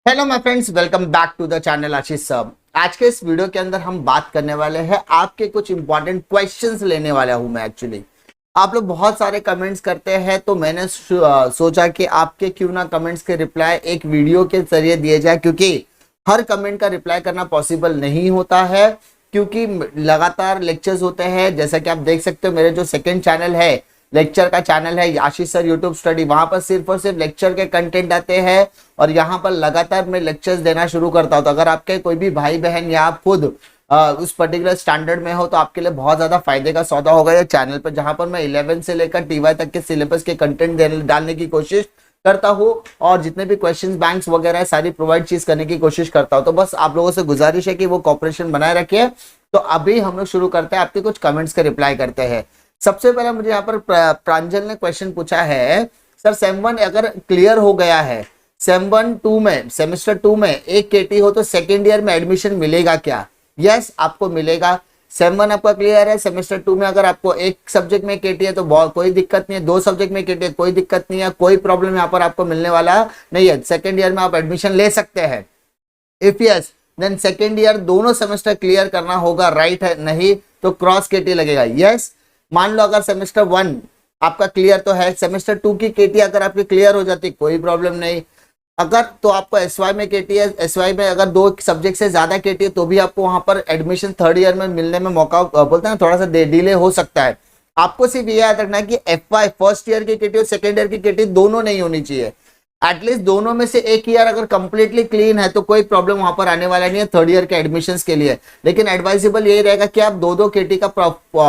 Hello my friends, welcome back to the channel Ashish sir. आज के इस वीडियो के अंदर हम बात करने वाले हैं आपके कुछ इंपॉर्टेंट क्वेश्चंस लेने वाला हूं मैं। एक्चुअली आप लोग बहुत सारे कमेंट्स करते हैं तो मैंने सोचा कि आपके क्यों ना कमेंट्स के रिप्लाई एक वीडियो के जरिए दिए जाए, क्योंकि हर कमेंट का रिप्लाई करना पॉसिबल नहीं होता है, क्योंकि लगातार लेक्चर्स होते हैं। जैसा कि आप देख सकते हो, मेरे जो सेकेंड चैनल है, लेक्चर का चैनल है आशीष सर यूट्यूब स्टडी, वहां पर सिर्फ और सिर्फ लेक्चर के कंटेंट आते हैं और यहाँ पर लगातार मैं लेक्चर्स देना शुरू करता हूँ। तो अगर आपके कोई भी भाई बहन या आप खुद उस पर्टिकुलर स्टैंडर्ड में हो तो आपके लिए बहुत ज्यादा फायदे का सौदा होगा ये चैनल पर, जहां पर मैं 11 से लेकर टीवाई तक के सिलेबस के कंटेंट डालने की कोशिश करता हूँ और जितने भी क्वेश्चंस बैंक्स वगैरह है सारी प्रोवाइड चीज करने की कोशिश करता हूँ। तो बस आप लोगों से गुजारिश है कि वो कॉपरेशन बनाए रखिए। तो अभी हम लोग शुरू करते हैं, आपके कुछ कमेंट्स के रिप्लाई करते हैं। सबसे पहले मुझे यहाँ पर प्रांजल ने क्वेश्चन पूछा है, सर सेम 1 अगर क्लियर हो गया है, सेम 1 2 में सेमेस्टर 2 में एक केटी हो तो सेकेंड ईयर में एडमिशन मिलेगा क्या? यस, आपको मिलेगा। सेम 1 आपका क्लियर है, सेमेस्टर 2 में अगर आपको एक सब्जेक्ट में केटी है तो कोई दिक्कत नहीं है, दो सब्जेक्ट में केटी है कोई दिक्कत नहीं है, कोई प्रॉब्लम यहाँ पर आपको मिलने वाला नहीं है। सेकेंड ईयर में आप एडमिशन ले सकते हैं। If yes then second year दोनों सेमेस्टर क्लियर करना होगा, राइट है? नहीं तो क्रॉस केटी लगेगा। यस, मान लो अगर सेमेस्टर 1 आपका क्लियर तो है, सेमेस्टर 2 की केटी अगर आपकी क्लियर हो जाती कोई प्रॉब्लम नहीं। अगर तो आपको एसवाई में केटी है, एसवाई में अगर दो सब्जेक्ट से ज्यादा केटी है तो भी आपको वहां पर एडमिशन थर्ड ईयर में मिलने में मौका बोलते हैं थोड़ा सा डिले हो सकता है। आपको सिर्फ ये याद रखना है कि एफवाई फर्स्ट ईयर की केटी और सेकेंड ईयर की केटी दोनों नहीं होनी चाहिए। एटलीस्ट दोनों में से एक ईयर अगर कंप्लीटली क्लीन है तो कोई प्रॉब्लम वहां पर आने वाला नहीं है थर्ड ईयर के एडमिशंस के लिए। लेकिन एडवाइजेबल यही रहेगा कि आप दो केटी का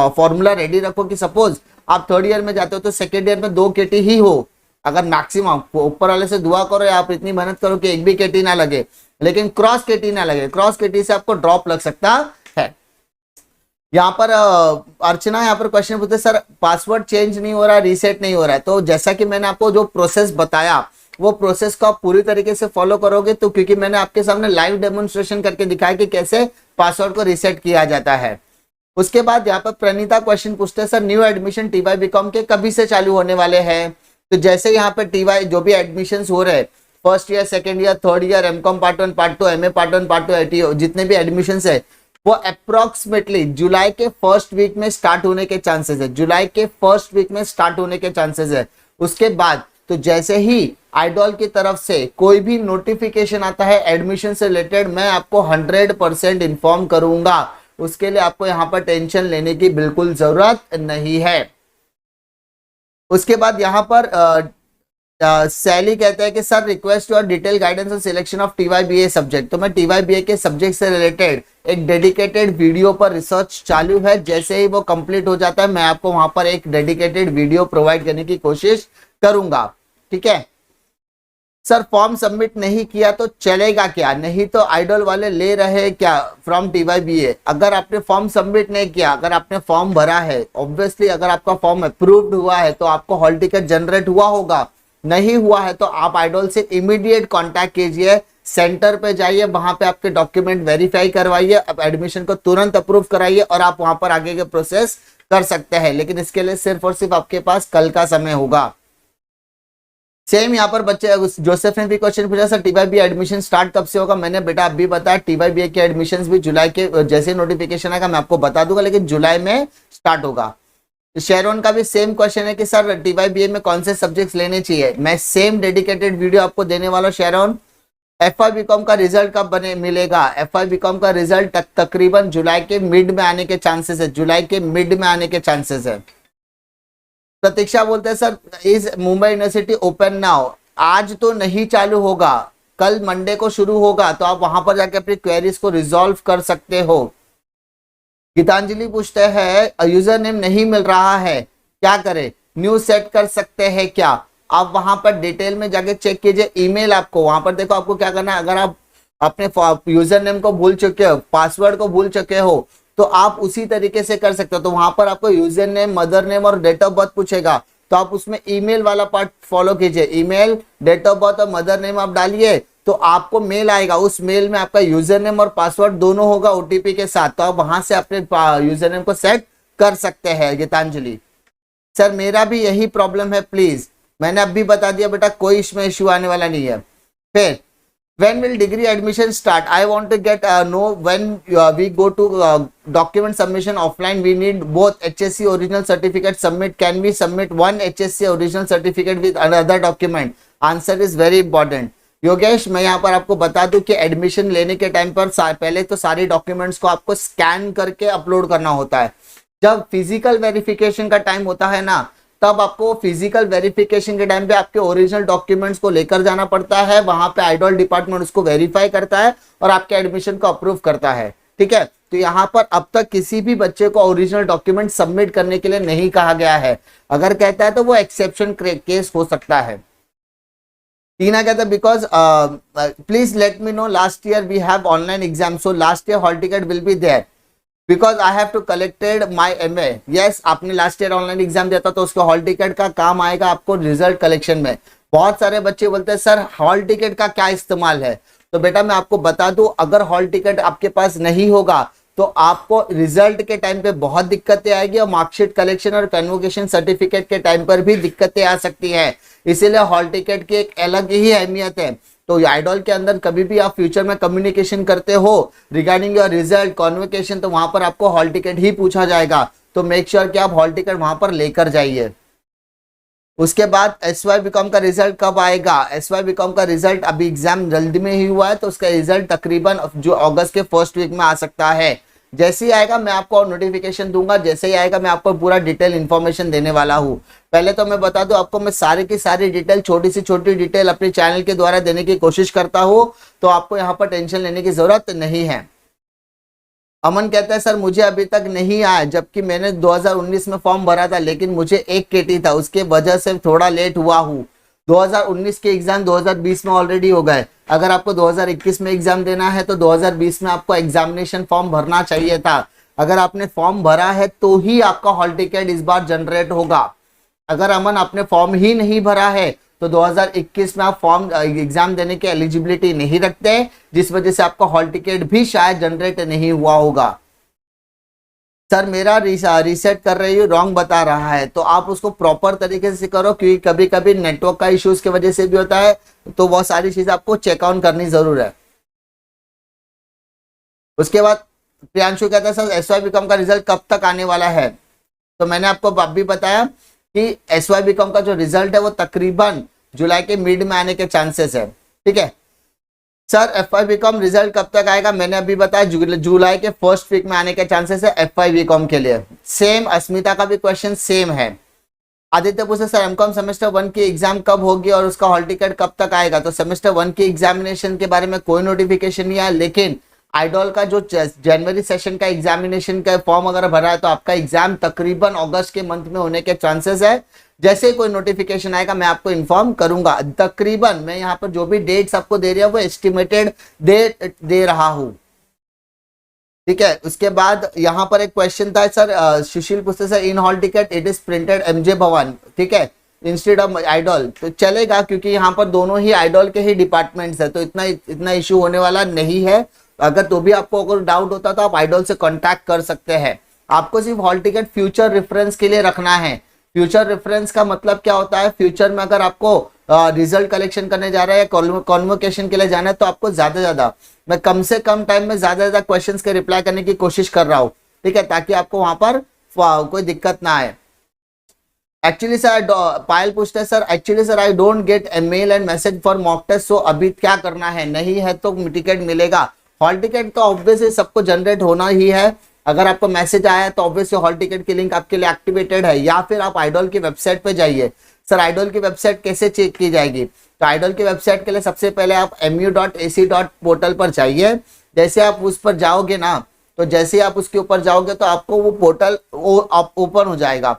फॉर्मूला रेडी रखो कि सपोज आप थर्ड ईयर में जाते हो तो सेकेंड ईयर में 2 केटी ही हो। अगर मैक्सिमम ऊपर वाले से दुआ करो या आप इतनी मेहनत करो कि एक भी केटी ना लगे, लेकिन क्रॉस केटी ना लगे। क्रॉस केटी से आपको ड्रॉप लग सकता है। यहाँ पर अर्चना यहाँ पर क्वेश्चन पूछते, सर पासवर्ड चेंज नहीं हो रहा, रीसेट नहीं हो रहा है। तो जैसा कि मैंने आपको जो प्रोसेस बताया वो प्रोसेस को आप पूरी तरीके से फॉलो करोगे तो, क्योंकि मैंने आपके सामने लाइव डेमोन्स्ट्रेशन करके दिखाया कि कैसे पासवर्ड को रीसेट किया जाता है। उसके बाद यहाँ पर प्रणीता क्वेश्चन पूछते हैं, sir new admission TY BCom के कभी से चालू होने वाले हैं? तो जैसे यहाँ पे टीवाई जो भी एडमिशन हो रहे हैं first year, second year, third year, MCom part 1 part 2, MA part 1 part 2, IT जितने भी एडमिशन है वो अप्रोक्सीमेटली जुलाई के फर्स्ट वीक में स्टार्ट होने के चांसेस है। जुलाई के फर्स्ट वीक में स्टार्ट होने के चांसेस है। उसके बाद तो जैसे ही आइडॉल की तरफ से कोई भी नोटिफिकेशन आता है एडमिशन से रिलेटेड, मैं आपको 100% इन्फॉर्म करूंगा। उसके लिए आपको यहाँ पर टेंशन लेने की बिल्कुल जरूरत नहीं है। उसके बाद यहाँ पर सैली कहते हैं कि sir request your detail guidance on selection of TY BA subject. तो मैं टीवाई बीए के सब्जेक्ट से रिलेटेड एक डेडिकेटेड वीडियो पर रिसर्च चालू है, जैसे ही वो कंप्लीट हो जाता है मैं आपको वहां पर एक डेडिकेटेड वीडियो प्रोवाइड करने की कोशिश करूंगा। ठीक है सर, फॉर्म सबमिट नहीं किया तो चलेगा क्या? नहीं तो आइडल वाले ले रहे क्या फ्रॉम टीवाई बीए? अगर आपने फॉर्म सबमिट नहीं किया, अगर आपने फॉर्म भरा है, ऑब्वियसली अगर आपका फॉर्म अप्रूव्ड हुआ है तो आपको हॉल टिकट जनरेट हुआ होगा। नहीं हुआ है तो आप आइडल से इमीडिएट कांटेक्ट कीजिए, सेंटर पे जाइए, वहां पे आपके डॉक्यूमेंट वेरीफाई करवाइए, अब एडमिशन को तुरंत अप्रूव कराइए और आप वहां पर आगे के प्रोसेस कर सकते हैं। लेकिन इसके लिए सिर्फ और सिर्फ आपके पास कल का समय होगा। सेम यहाँ पर बच्चे जोसेफ ने भी क्वेश्चन पूछा, sir TY B admission start कब से होगा? मैंने बेटा अभी बताया टीवाई बी के एडमिशंस भी जुलाई के जैसे नोटिफिकेशन आएगा मैं आपको बता दूंगा, लेकिन जुलाई में स्टार्ट होगा। शेरोन का भी सेम क्वेश्चन है कि सर टीवाई बी में कौन से सब्जेक्ट्स लेने चाहिए? मैं सेम डेडिकेटेड वीडियो आपको देने वाला हूँ शेरोन। एफआई बीकॉम का रिजल्ट कब बने मिलेगा? एफआई बीकॉम का रिजल्ट तकरीबन जुलाई के मिड में आने के चांसेस है, जुलाई के मिड में आने के चांसेस है। प्रतीक्षा बोलते हैं, sir is Mumbai university open now? आज तो नहीं चालू होगा, कल मंडे को शुरू होगा, तो आप वहां पर जाके अपनी क्वेरीज को रिजॉल्व कर सकते हो। गीतांजलि पूछते हैं यूजर नेम नहीं मिल रहा है क्या करें, न्यू सेट कर सकते हैं क्या? आप वहां पर डिटेल में जाके चेक कीजिए ईमेल, आपको वहां पर देखो आपको क्या करना है। अगर आप अपने यूजर नेम को भूल चुके हो, पासवर्ड को भूल चुके हो, तो आप उसी तरीके से कर सकते हो। तो वहां पर आपको यूजर नेम, मदर नेम और डेट ऑफ बर्थ पूछेगा, तो आप उसमें ईमेल वाला पार्ट फॉलो कीजिए। ईमेल, डेट ऑफ बर्थ और मदर नेम आप डालिए तो आपको मेल आएगा, उस मेल में आपका यूजर नेम और पासवर्ड दोनों होगा ओटीपी के साथ, तो आप वहां से अपने यूजर नेम को सेट कर सकते हैं। गीतांजलि, सर मेरा भी यही प्रॉब्लम है प्लीज। मैंने अभी बता दिया बेटा, कोई इसमें इश्यू आने वाला नहीं है। फिर When will degree admission start? I want to get know when we go to document submission offline. We need both HSC original certificate submit. Can we submit one HSC original certificate with another document? Answer is very important. Yogesh, मैं यहाँ पर आपको बता दूं कि admission लेने के time पर पहले तो सारी डॉक्यूमेंट्स को आपको स्कैन करके अपलोड करना होता है। जब फिजिकल वेरिफिकेशन का टाइम होता है ना, तब आपको फिजिकल वेरिफिकेशन के टाइम पे आपके ओरिजिनल डॉक्यूमेंट्स को लेकर जाना पड़ता है। वहां पे आइडॉल डिपार्टमेंट उसको वेरीफाई करता है और आपके एडमिशन को अप्रूव करता है। ठीक है, तो यहाँ पर अब तक किसी भी बच्चे को ओरिजिनल डॉक्यूमेंट सबमिट करने के लिए नहीं कहा गया है। अगर कहता है तो वो एक्सेप्शन केस हो सकता है। टीना कहता है because please let me know last year we have online exam, so last year hall ticket will be there because I have to collected my MA। Yes, आपने लास्ट ईयर ऑनलाइन एग्जाम दिया था तो उसका hall ticket का काम आएगा आपको result collection में। बहुत सारे बच्चे बोलते हैं सर हॉल टिकट का क्या इस्तेमाल है, तो बेटा मैं आपको बता दूं, अगर हॉल टिकट आपके पास नहीं होगा तो आपको रिजल्ट के टाइम पे बहुत दिक्कतें आएगी और मार्कशीट कलेक्शन और कन्वोकेशन सर्टिफिकेट के टाइम पर भी दिक्कतें आ सकती है। इसीलिए हॉल टिकट की एक अलग ही अहमियत है। तो आइडॉल के अंदर कभी भी आप फ्यूचर में कम्युनिकेशन करते हो रिगार्डिंग योर रिजल्ट कॉन्वोकेशन, तो वहां पर आपको हॉल टिकट ही पूछा जाएगा। तो मेक श्योर कि आप हॉल टिकट वहां पर लेकर जाइए। उसके बाद SY बीकॉम का रिजल्ट कब आएगा? SY बीकॉम का रिजल्ट अभी एग्जाम जल्दी में ही हुआ है, तो उसका रिजल्ट तकरीबन जो अगस्त के फर्स्ट वीक में आ सकता है। जैसे ही आएगा मैं आपको नोटिफिकेशन दूंगा, जैसे ही आएगा मैं आपको पूरा डिटेल इन्फॉर्मेशन देने वाला हूँ। पहले तो मैं बता दूं आपको, मैं सारी की सारी डिटेल, छोटी से छोटी डिटेल अपने चैनल के द्वारा देने की कोशिश करता हूँ, तो आपको यहाँ पर टेंशन लेने की जरूरत नहीं है। अमन कहता है सर मुझे अभी तक नहीं आया, जबकि मैंने 2019 में फॉर्म भरा था, लेकिन मुझे 1 KT था, उसके वजह से थोड़ा लेट हुआ हूँ। 2019 के एग्जाम 2020 में ऑलरेडी हो गए। अगर आपको 2021 में एग्जाम देना है तो 2020 में आपको एग्जामिनेशन फॉर्म भरना चाहिए था। अगर आपने फॉर्म भरा है तो ही आपका हॉल टिकट इस बार जनरेट होगा। अगर अमन आपने फॉर्म ही नहीं भरा है तो 2021 में आप फॉर्म एग्जाम देने की एलिजिबिलिटी नहीं रखते, जिस वजह से आपका हॉल टिकट भी शायद जनरेट नहीं हुआ होगा। सर मेरा रीसेट कर रही हूँ रॉन्ग बता रहा है, तो आप उसको प्रॉपर तरीके से करो, क्योंकि कभी कभी नेटवर्क का इश्यूज की वजह से भी होता है, तो वो सारी चीजें आपको चेकआउट करनी जरूर है। उसके बाद प्रियांशु कहता है सर SY बीकॉम का रिजल्ट कब तक आने वाला है? तो मैंने आपको अभी बताया कि SY बीकॉम का जो रिजल्ट है वो तकरीबन जुलाई के मिड में आने के चांसेस है। ठीक है सर, FY बीकॉम रिजल्ट कब तक आएगा? मैंने अभी बताया जुलाई के फर्स्ट वीक में आने के चांसेस है FY बीकॉम के लिए। सेम अस्मिता का भी क्वेश्चन सेम है। आदित्य पूछे सर MCOM सेमेस्टर 1 की एग्जाम कब होगी और उसका हॉल टिकट कब तक आएगा? तो सेमेस्टर 1 की एग्जामिनेशन के बारे में कोई नोटिफिकेशन नहीं आया, लेकिन आइडॉल का जो जनवरी सेशन का एग्जामिनेशन का फॉर्म अगर भरा है तो आपका एग्जाम तकरीबन अगस्त के मंथ में होने के चांसेस है। जैसे कोई नोटिफिकेशन आएगा मैं आपको इन्फॉर्म करूंगा। तकरीबन मैं यहाँ पर जो भी डेट्स आपको दे रहा हूँ वो एस्टिमेटेड डेट दे रहा हूँ। ठीक है, उसके बाद यहाँ पर एक क्वेश्चन था सर, सुशील पूछते sir in hall ticket it is printed MJ भवन, ठीक है, इंस्टेड ऑफ आइडॉल, तो चलेगा क्योंकि यहाँ पर दोनों ही आइडॉल के ही डिपार्टमेंट्स है, तो इतना इशू होने वाला नहीं है। अगर तो भी आपको अगर डाउट होता तो आप आइडॉल से कांटेक्ट कर सकते हैं। आपको सिर्फ हॉल टिकट फ्यूचर रेफरेंस के लिए रखना है। फ्यूचर रेफरेंस का मतलब क्या होता है? फ्यूचर में अगर आपको रिजल्ट कलेक्शन करने जा रहे हैं, कॉन्वोकेशन के लिए जाना है, तो आपको ज्यादा मैं कम से कम टाइम में ज्यादा क्वेश्चंस के रिप्लाई करने की कोशिश कर रहा हूँ। ठीक है, ताकि आपको वहां पर कोई दिक्कत ना आए। एक्चुअली सर पायल पूछते हैं sir actually sir I don't get a mail and message for mock test, so अभी क्या करना है? नहीं है तो टिकट मिलेगा। हॉल टिकट तो ऑब्वियसली सबको जनरेट होना ही है। अगर आपको मैसेज आया तो ऑब्वियसली हॉल टिकट की लिंक आपके लिए एक्टिवेटेड है, या फिर आप आइडॉल की वेबसाइट पे जाइए। सर आइडॉल की वेबसाइट कैसे चेक की जाएगी? तो आइडॉल की वेबसाइट के लिए सबसे पहले आप mu.ac.portal पर जाइए। जैसे आप उस पर जाओगे ना, तो जैसे आप उसके ऊपर जाओगे तो आपको वो पोर्टल ओपन हो जाएगा।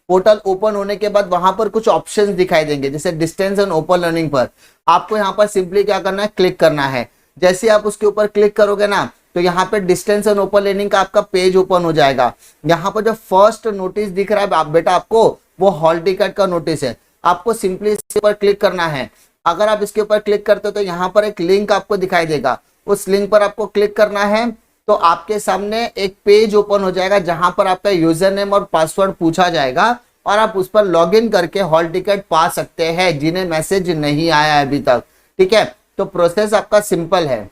पोर्टल ओपन होने के बाद वहां पर कुछ ऑप्शंस दिखाई देंगे, जैसे डिस्टेंस एंड ओपन लर्निंग पर आपको यहाँ पर सिंपली क्या करना है, क्लिक करना है। जैसे आप उसके ऊपर क्लिक करोगे ना, तो यहाँ पे डिस्टेंस एंड ओपन लर्निंग का आपका पेज ओपन हो जाएगा। यहाँ पर जो फर्स्ट नोटिस दिख रहा है आप बेटा, आपको वो हॉल टिकट का नोटिस है। आपको सिंपली इसके ऊपर क्लिक करना है। अगर आप इसके ऊपर क्लिक करते हो तो यहाँ पर एक लिंक आपको दिखाई देगा, उस लिंक पर आपको क्लिक करना है। तो आपके सामने एक पेज ओपन हो जाएगा जहां पर आपका यूजर नेम और पासवर्ड पूछा जाएगा, और आप उस पर लॉगिन करके हॉल टिकट पा सकते हैं, जिन्हें मैसेज नहीं आया है अभी तक। ठीक है, तो प्रोसेस आपका सिंपल है।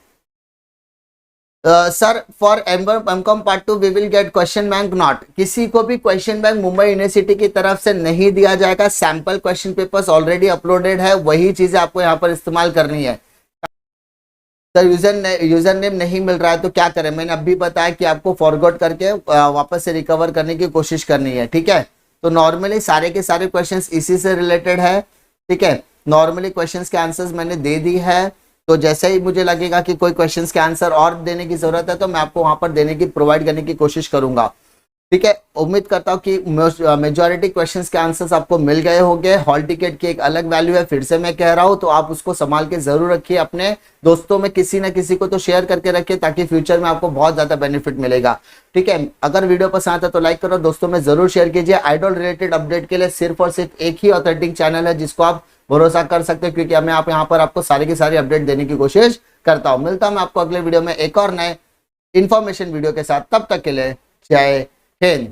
Sir for MCom part 2 we will get question bank not, किसी को भी क्वेश्चन बैंक मुंबई यूनिवर्सिटी की तरफ से नहीं दिया जाएगा। Sample question papers already uploaded है, वही चीजें आपको यहाँ पर इस्तेमाल करनी है। सर यूजर नेम नहीं मिल रहा है तो क्या करें? मैंने अभी बताया कि आपको फॉरवर्ड करके वापस से रिकवर करने की कोशिश करनी है, ठीक है। तो नॉर्मली सारे के सारे क्वेश्चंस इसी से रिलेटेड है, ठीक है। नॉर्मली क्वेश्चंस के आंसर्स मैंने दे दी है, तो जैसे ही मुझे लगेगा कि कोई क्वेश्चंस के आंसर और देने की जरूरत है तो मैं आपको वहां पर देने की प्रोवाइड करने की कोशिश करूंगा, ठीक है। उम्मीद करता हूँ कि मेजॉरिटी क्वेश्चंस के आंसर्स आपको मिल गए होंगे। हॉल टिकट की एक अलग वैल्यू है, फिर से मैं कह रहा हूँ, तो आप उसको संभाल के जरूर रखिए, अपने दोस्तों में किसी ना किसी को तो शेयर करके रखिए, ताकि फ्यूचर में आपको बहुत ज्यादा बेनिफिट मिलेगा, ठीक है। अगर वीडियो पसंद आता तो लाइक करो, दोस्तों में जरूर शेयर कीजिए। आइडल रिलेटेड अपडेट के लिए सिर्फ और सिर्फ एक ही ऑथेंटिक चैनल है जिसको आप भरोसा कर सकते हो, क्योंकि मैं आप यहाँ पर आपको सारी की सारी अपडेट देने की कोशिश करता हूँ। मिलता हूँ मैं आपको अगले वीडियो में एक और नए इंफॉर्मेशन वीडियो के साथ, तब तक के लिए जय हिंद।